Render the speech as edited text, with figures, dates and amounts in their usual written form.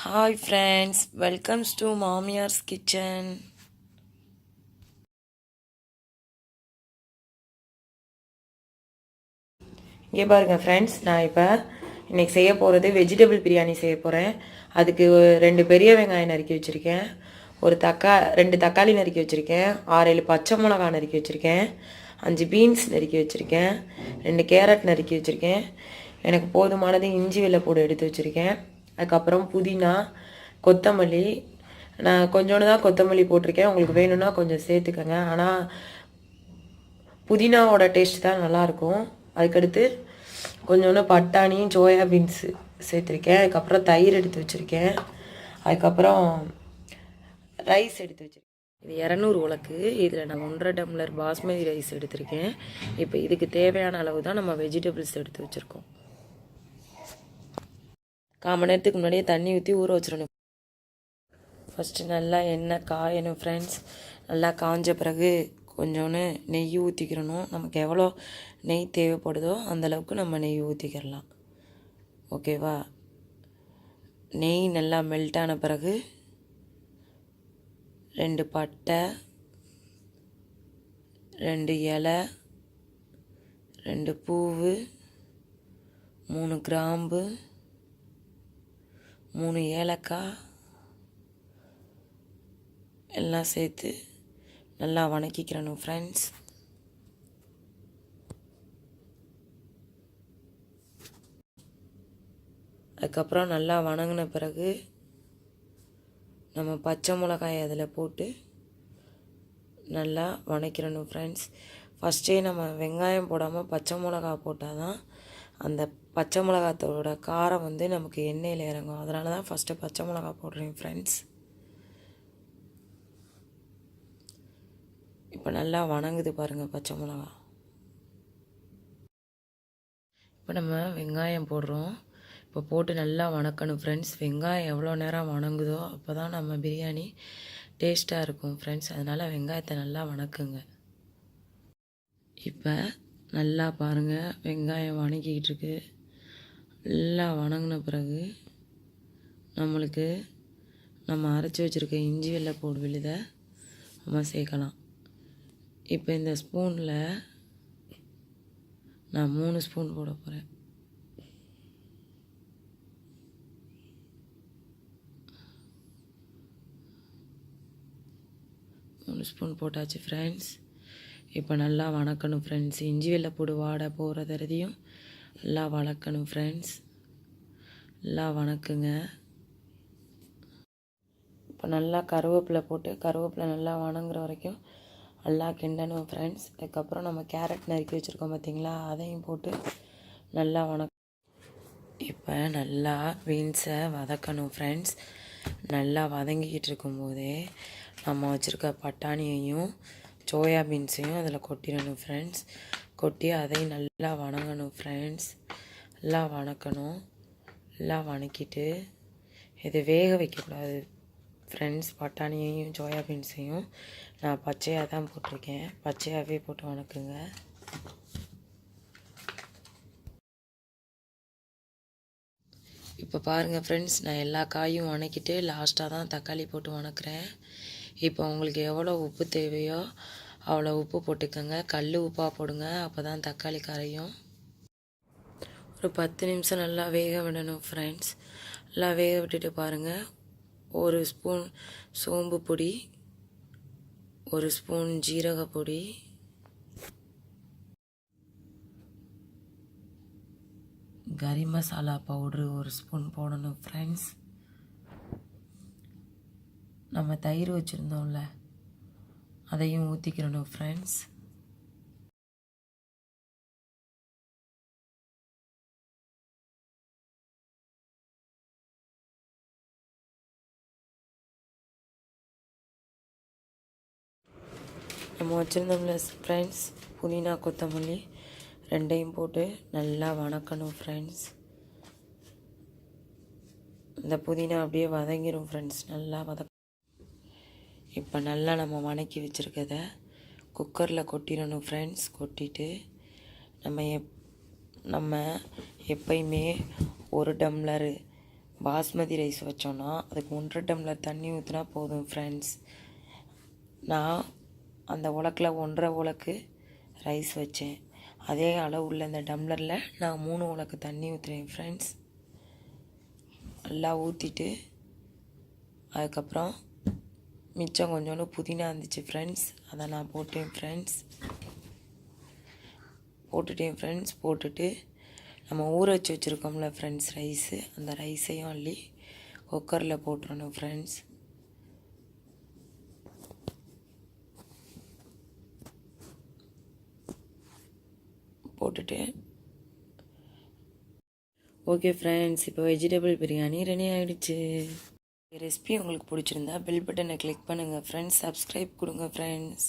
Hi friends, welcome to Mamiyars kitchen. இங்கே பாருங்கள் friends, நான் இப்போ இன்றைக்கி செய்ய போகிறது வெஜிடபிள் பிரியாணி செய்ய போகிறேன். அதுக்கு 2 பெரிய வெங்காயம் நறுக்கி வச்சுருக்கேன், ஒரு 2 தக்காளி நறுக்கி வச்சுருக்கேன், 6-7 பச்சை மிளகாய் நறுக்கி வச்சுருக்கேன், 5 பீன்ஸ் நறுக்கி வச்சுருக்கேன், 2 கேரட் நறுக்கி வச்சுருக்கேன், எனக்கு போதுமானது இஞ்சி வெள்ளைப்பூடு எடுத்து வச்சுருக்கேன். அதுக்கப்புறம் புதினா, கொத்தமல்லி. நான் கொஞ்சோண்டு தான் கொத்தமல்லி போட்டிருக்கேன், உங்களுக்கு வேணும்னா கொஞ்சம் சேர்த்துக்கங்க. ஆனால் புதினாவோட டேஸ்ட் தான் நல்லாயிருக்கும். அதுக்கடுத்து கொஞ்சோண்டு பட்டாணியும் சோயா பீன்ஸு சேர்த்துருக்கேன். அதுக்கப்புறம் தயிர் எடுத்து வச்சுருக்கேன். அதுக்கப்புறம் ரைஸ் எடுத்து வச்சுருக்கேன். இது 200 உலக்கு. இதில் நான் 1.5 டம்ளர் பாஸ்மதி ரைஸ் எடுத்திருக்கேன். இப்போ இதுக்கு தேவையான அளவு தான் நம்ம வெஜிடபிள்ஸ் எடுத்து வச்சுருக்கோம். 1/4 மணி நேரத்துக்கு முன்னாடியே தண்ணி ஊற்றி ஊற வச்சிடணும். ஃபஸ்ட்டு நல்லா எண்ணெய் காயணும் ஃப்ரெண்ட்ஸ். நல்லா காஞ்ச பிறகு கொஞ்சோன்னு நெய் ஊற்றிக்கிறணும். நமக்கு எவ்வளோ நெய் தேவைப்படுதோ அந்தளவுக்கு நம்ம நெய் ஊற்றிக்கிறலாம். ஓகேவா? நெய் நல்லா மெல்ட் ஆன பிறகு 2 பட்டை, 2 இலை, 2 பூவு, 3 கிராம்பு, 3 ஏலக்காய் எல்லாம் சேர்த்து நல்லா வணக்கிக்கிறணும் ஃப்ரெண்ட்ஸ். அதுக்கப்புறம் நல்லா வணங்கின பிறகு நம்ம பச்சை மிளகாய் அதில் போட்டு நல்லா வணக்கிடணும் ஃப்ரெண்ட்ஸ். ஃபஸ்ட்டே நம்ம வெங்காயம் போடாமல் பச்சை மிளகா போட்டால் தான் அந்த பச்சை மிளகாத்தோட காரம் நமக்கு எண்ணெயில் இறங்கும். அதனால தான் ஃபஸ்ட்டு பச்சை மிளகா போடுறேன் ஃப்ரெண்ட்ஸ். இப்போ நல்லா வணங்குது பாருங்கள் பச்சை மிளகா. இப்போ நம்ம வெங்காயம் போடுறோம். இப்போ போட்டு நல்லா வணக்கணும் ஃப்ரெண்ட்ஸ். வெங்காயம் எவ்வளோ நேரம் வணங்குதோ அப்போ தான் நம்ம பிரியாணி டேஸ்ட்டாக இருக்கும் ஃப்ரெண்ட்ஸ். அதனால் வெங்காயத்தை நல்லா வணக்குங்க. இப்போ நல்லா பாருங்கள், வெங்காயம் வணக்கிக்கிட்டு இருக்கு. நல்லா வணங்கின பிறகு நம்மளுக்கு நம்ம அரைச்சி வச்சுருக்க இஞ்சி வெள்ளைப்பூடு விழுதை நம்ம சேர்க்கலாம். இப்போ இந்த ஸ்பூனில் நான் 3 ஸ்பூன் போட போகிறேன். ஸ்பூன் போட்டாச்சு ஃப்ரெண்ட்ஸ். இப்போ நல்லா வணக்கணும் ஃப்ரெண்ட்ஸ். இஞ்சி வெள்ளைப்பூடு வாடை போகிறதையும் நல்லா வணக்கணும் ஃப்ரெண்ட்ஸ். நல்லா வணக்குங்க. இப்போ நல்லா கருவேப்பிலை போட்டு கருவேப்பிலை நல்லா வணங்குற வரைக்கும் நல்லா கிண்டணும் ஃப்ரெண்ட்ஸ். அதுக்கப்புறம் நம்ம கேரட் நறுக்கி வச்சுருக்கோம் பார்த்திங்களா, அதையும் போட்டு நல்லா இப்போ நல்லா பீன்ஸை வதக்கணும் ஃப்ரெண்ட்ஸ். நல்லா வதங்கிக்கிட்டு இருக்கும்போதே நம்ம வச்சுருக்க பட்டாணியையும் சோயா பீன்ஸையும் அதில் கொட்டிடணும் ஃப்ரெண்ட்ஸ். கொட்டி அதையும் நல்லா வணங்கணும் ஃப்ரெண்ட்ஸ். நல்லா வணக்கணும். நல்லா வணக்கிட்டு இதை வேக வைக்கக்கூடாது ஃப்ரெண்ட்ஸ். பட்டாணியையும் சோயா பீன்ஸையும் நான் பச்சையாக தான் போட்டிருக்கேன். பச்சையாகவே போட்டு வணக்குங்க. இப்போ பாருங்கள் ஃப்ரெண்ட்ஸ், நான் எல்லா காயும் வணக்கிட்டு லாஸ்ட்டாக தான் தக்காளி போட்டு வணக்குறேன். இப்போ உங்களுக்கு எவ்வளோ உப்பு தேவையோ அவ்வளோ உப்பு போட்டுக்கோங்க. கல் உப்பாக போடுங்க, அப்போ தான் தக்காளி கரையும். ஒரு 10 நிமிஷம் நல்லா வேக விடணும் ஃப்ரெண்ட்ஸ். நல்லா வேக விட்டுட்டு பாருங்கள். 1 ஸ்பூன் சோம்பு பொடி, 1 ஸ்பூன் ஜீரக பொடி, கறி மசாலா பவுட்ரு 1 ஸ்பூன் போடணும் ஃப்ரெண்ட்ஸ். நம்ம தயிர் வச்சுருந்தோம்ல அதையும் ஊற்றிக்கிறணும் ஃப்ரெண்ட்ஸ். நம்ம வச்சுருந்தோம்ல ஃப்ரெண்ட்ஸ் புதினா கொத்தமல்லி 2யும் போட்டு நல்லா வணக்கணும் ஃப்ரெண்ட்ஸ். இந்த புதினா அப்படியே வதங்கிடும் ஃப்ரெண்ட்ஸ். நல்லா இப்போ நல்லா நம்ம வணக்கி வச்சுருக்கத குக்கரில் கொட்டிடணும் ஃப்ரெண்ட்ஸ். கொட்டிட்டு நம்ம எப்பயுமே 1 டம்ளரு பாஸ்மதி ரைஸ் வச்சோன்னா அதுக்கு 1.5 டம்ளர் தண்ணி ஊற்றினா போதும் ஃப்ரெண்ட்ஸ். நான் அந்த உலக்கில் 1.5 உலக்கு ரைஸ் வச்சேன். அதே அளவு உள்ள இந்த டம்ளரில் நான் 3 உலக்கு தண்ணி ஊற்றுறேன் ஃப்ரெண்ட்ஸ். நல்லா ஊற்றிட்டு அதுக்கப்புறம் மிச்சம் கொஞ்சோண்டு புதினா இருந்துச்சு ஃப்ரெண்ட்ஸ், அதை நான் போட்டுட்டேன் ஃப்ரெண்ட்ஸ். போட்டுட்டு நம்ம ஊற வச்சு வச்சுருக்கோம்ல ஃப்ரெண்ட்ஸ் ரைஸு, அந்த ரைஸையும் அள்ளி குக்கரில் போட்டுறணும் ஃப்ரெண்ட்ஸ். போட்டுட்டு ஓகே ஃப்ரெண்ட்ஸ், இப்போ வெஜிடபிள் பிரியாணி ரெடி ஆகிடுச்சு. ரெசிபி உங்களுக்கு பிடிச்சிருந்தா பெல் பட்டனை கிளிக் பண்ணுங்கள் ஃப்ரெண்ட்ஸ். சப்ஸ்கிரைப் கொடுங்க ஃப்ரெண்ட்ஸ்.